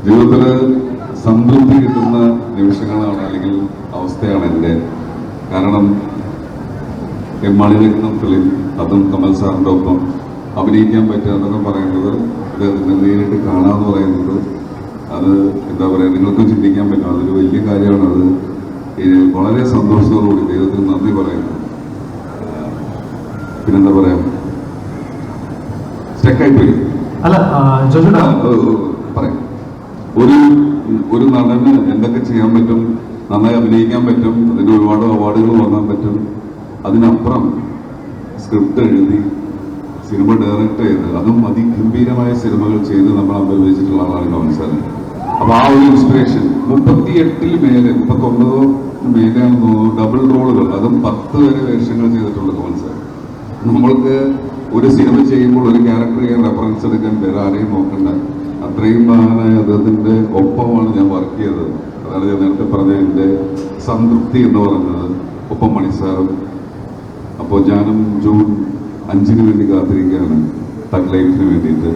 ജീവിതത്തിൽ സംതൃപ്തി കിട്ടുന്ന നിമിഷങ്ങളാണ് അല്ലെങ്കിൽ അവസ്ഥയാണ് എൻ്റെ. കാരണം മണിരത്നം ഫിലിം, അതും കമൽ സാറിൻ്റെ ഒപ്പം അഭിനയിക്കാൻ പറ്റുക എന്നൊക്കെ പറയുന്നത്, അദ്ദേഹത്തിന് നേരിട്ട് കാണാമെന്ന് പറയുന്നത്, അത് എന്താ പറയുക, നിങ്ങൾക്കും ചിന്തിക്കാൻ പറ്റും, അതൊരു വലിയ കാര്യമാണ്. അത് വളരെ സന്തോഷത്തോടുകൂടി ദൈവത്തിന് നന്ദി പറയുന്നു. പിന്നെന്താ പറയാ, സ്റ്റക്കായിപ്പോയി. അല്ല പറയാം, ഒരു നടന് എന്തൊക്കെ ചെയ്യാൻ പറ്റും, നന്നായി അഭിനയിക്കാൻ പറ്റും, അതിന് ഒരുപാട് അവാർഡുകൾ വാങ്ങാൻ പറ്റും. അതിനപ്പുറം സ്ക്രിപ്റ്റ് എഴുതി സിനിമ ഡയറക്റ്റ് ചെയ്ത് അതും അതിഗംഭീരമായ സിനിമകൾ ചെയ്ത് നമ്മൾ അഭിനയിച്ചിട്ടുള്ള ആളാണ് കമൽ സാർ. അപ്പൊ ആ ഒരു ഇൻസ്പിറേഷൻ 38 മേലെ 39 മേലെയാണെന്ന് തോന്നുന്നു ഡബിൾ റോളുകൾ, അതും 10 വരെ വേഷങ്ങൾ ചെയ്തിട്ടുള്ള കമൽ സാർ. നമ്മൾക്ക് ഒരു സിനിമ ചെയ്യുമ്പോൾ ഒരു ക്യാരക്ടർ ചെയ്യാൻ റെഫറൻസ് എടുക്കാൻ വേറെ ആരെയും നോക്കണ്ട, അത്രയും മഹാനായ അദ്ദേഹത്തിൻ്റെ ഒപ്പമാണ് ഞാൻ വർക്ക് ചെയ്തത്. അതാണ് ഞാൻ നേരത്തെ പറഞ്ഞ എൻ്റെ സംതൃപ്തി എന്ന് പറയുന്നത്. ഒപ്പം മണിസാറും. അപ്പോൾ ഞാനും ജൂൺ 5 വേണ്ടി കാത്തിരിക്കുകയാണ് തഗ് ലൈഫിന് വേണ്ടിയിട്ട്.